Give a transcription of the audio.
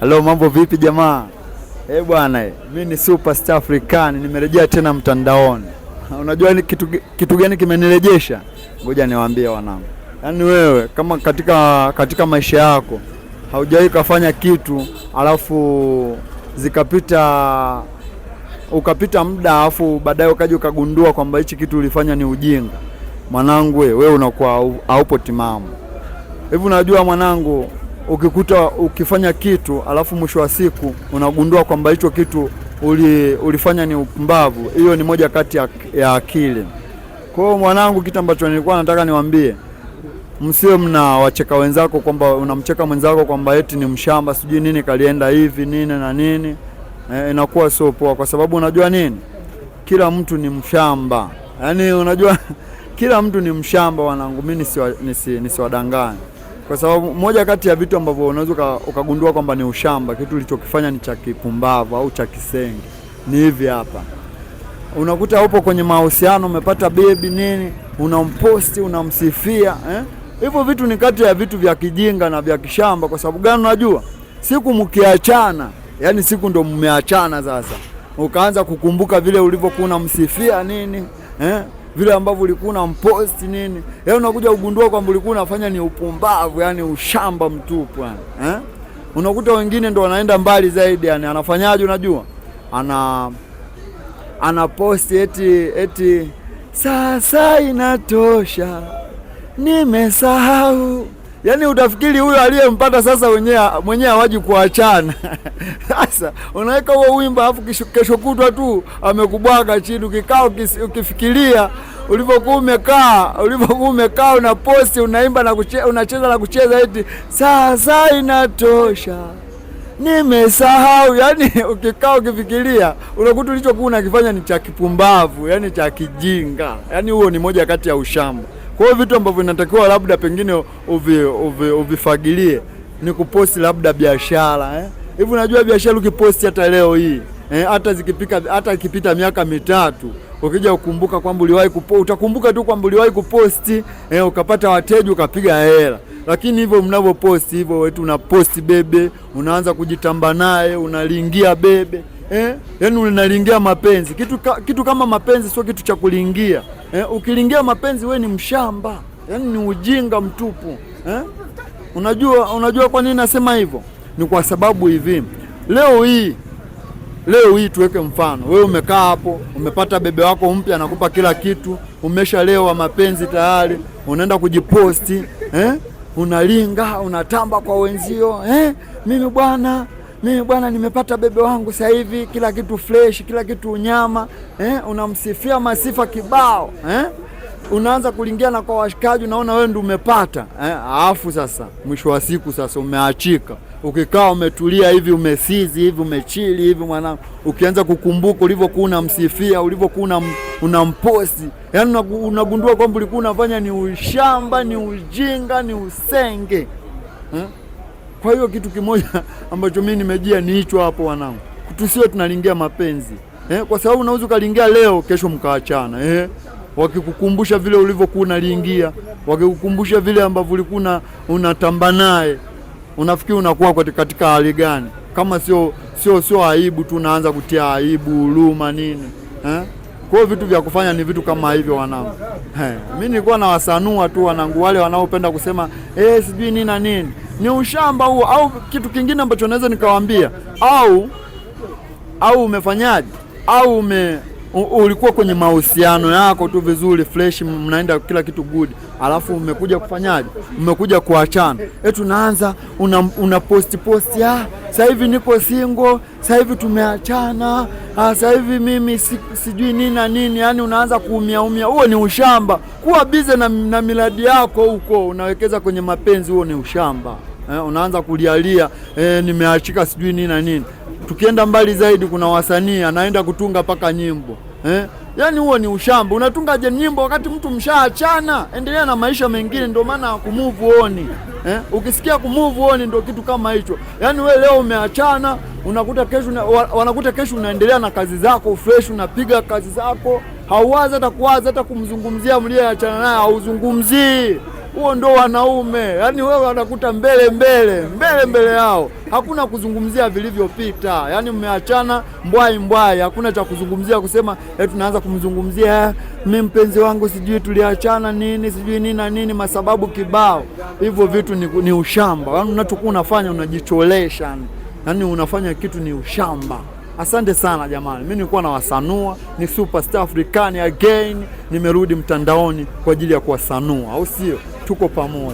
Halo, mambo vipi jamaa? Bwana, mimi ni Superstar African, nimerejea tena mtandaoni. Unajua ni kitu gani kimenirejesha? Ngoja niwaambie wanangu. Yaani wewe kama katika maisha yako haujawahi kufanya kitu alafu ukapita muda alafu baadaye ukaja ukagundua kwamba hichi kitu ulifanya ni ujinga. Mwanangu wewe unakuwa haupo timamu. Hivi unajua mwanangu, ukifanya kitu alafu mwisho wa siku unagundua kwamba hicho kitu ulifanya ni upumbavu, hiyo ni moja kati ya akili. Kwa hiyo mwanangu, kitu ambacho nilikuwa nataka niwaambie, msiwe mnawacheka wenzako, kwamba unamcheka mwenzako kwamba eti ni mshamba sijui nini kalienda hivi nini na nini. Inakuwa sio poa, kwa sababu unajua nini, kila mtu ni mshamba. Yaani unajua kila mtu ni mshamba wanangu, mimi nisiwadanganye. Kwa sababu moja kati ya vitu ambavyo unaweza ukagundua kwamba ni ushamba, kitu ulichokifanya ni cha kipumbavu au cha kisenge, ni hivi hapa. Unakuta upo kwenye mahusiano, umepata baby nini, unamposti, unamsifia, hivyo vitu ni kati ya vitu vya kijinga na vya kishamba. Kwa sababu gani? Unajua siku mkiachana, yani siku ndo mmeachana sasa, ukaanza kukumbuka vile ulivyokuwa unamsifia nini, vile ambavyo ulikuwa unamposti nini, unakuja kugundua kwamba ulikuwa unafanya ni upumbavu, yani ushamba mtupu yani. Unakuta wengine ndo wanaenda mbali zaidi, yani anafanyaje? Unajua anaposti eti sasa inatosha, nimesahau. Yani utafikiri huyo aliyempata sasa mwenyewe hawaji kuachana. Sasa unaweka huo wimbo alafu kesho kutwa tu amekubwaga chini, ukifikiria ulivyokuwa umekaa una posti, unaimba na unacheza na kucheza eti sasa inatosha, nimesahau. Yani ukikaa ukifikiria unakuta ulichokuwa unakifanya ni cha kipumbavu, yani cha kijinga. Yani huo ni moja kati ya ushamba. Kwa hiyo vitu ambavyo inatakiwa labda pengine uvifagilie ni kuposti labda biashara. Hivi unajua biashara ukiposti hata leo hii, hata ikipita miaka mitatu, ukija ukumbuka kwamba utakumbuka tu kwamba uliwahi kuposti, ukapata wateja, ukapiga hela. Lakini hivyo mnavyoposti hivyo, wetu unaposti bebe, unaanza kujitamba naye, unalingia bebe. Yani unalingia mapenzi. Kitu kama mapenzi sio kitu cha kulingia. Ukilingia mapenzi we ni mshamba. Yani ni ujinga mtupu. Unajua kwa nini nasema hivyo? Ni kwa sababu hivi. Leo hii tuweke mfano. Wewe umekaa hapo, umepata bebe wako mpya, anakupa kila kitu, umeshalewa mapenzi tayari, unaenda kujiposti, unalinga, unatamba kwa wenzio, mimi bwana nimepata bebe wangu sasa hivi, kila kitu fresh, kila kitu unyama, unamsifia masifa kibao, unaanza kulingia na kwa washikaji, unaona wewe ndio umepata, alafu sasa mwisho wa siku sasa umeachika, ukikaa umetulia hivi, umesizi hivi, umechili hivi mwanangu, ukianza kukumbuka ulivyokuwa unamsifia, ulivyokuwa unamposti, yani unagundua kwamba ulikuwa unafanya ni ushamba, ni ujinga, ni usenge. Kwa hiyo kitu kimoja ambacho mimi nimejia ni hicho hapo wanangu. Tusiwe tunalingia mapenzi. Kwa sababu unaweza ukalingia leo, kesho mkaachana. Wakikukumbusha vile ulivyokuwa unalingia, wakikukumbusha vile ambavyo ulikuwa unatamba naye, unafikiri unakuwa katika hali gani? Kama sio aibu tu, unaanza kutia aibu, huruma nini. Kwa hiyo vitu vya kufanya ni vitu kama hivyo wanangu. Mimi nilikuwa nawasanua tu wanangu wale wanaopenda kusema sijui nini na nini. Ni ushamba huo. Au kitu kingine ambacho naweza nikawaambia, au umefanyaje? Au ulikuwa kwenye mahusiano yako tu vizuri fresh, mnaenda kila kitu good, alafu umekuja kufanyaje? Umekuja kuachana. Tunaanza una post sasa hivi niko single, sasa hivi tumeachana, sasa hivi mimi sijui nini na nini. Yani unaanza kuumia. Huo ni ushamba. Kuwa busy na miradi yako huko, unawekeza kwenye mapenzi, huo ni ushamba. Unaanza kulialia nimeachika sijui nini na nini. Tukienda mbali zaidi, kuna wasanii anaenda kutunga paka nyimbo. Yani huo ni ushamba. Unatungaje nyimbo wakati mtu mshaachana? Endelea na maisha mengine. Ndio maana kumove on. Ukisikia kumove on ndio kitu kama hicho. Yani wewe leo umeachana, wanakuta kesho unaendelea na kazi zako fresh, unapiga kazi zako. Hauwazi hata kumzungumzia mliyeachana naye, hauzungumzii. Huo ndo wanaume. Yaani wewe wanakuta mbele yao. Hakuna kuzungumzia vilivyopita. Yaani mmeachana mbwai. Hakuna cha kuzungumzia kusema tunaanza kumzungumzia mimi mpenzi wangu sijui tuliachana nini, sijui nini na nini, masababu kibao. Hivyo vitu ni ushamba. Yaani unachokuwa unafanya unajicholesha. Yaani unafanya kitu ni ushamba. Asante sana jamani. Mimi nilikuwa nawasanua, ni Superstar African again. Nimerudi mtandaoni kwa ajili ya kuwasanua, au sio? Tuko pamoja.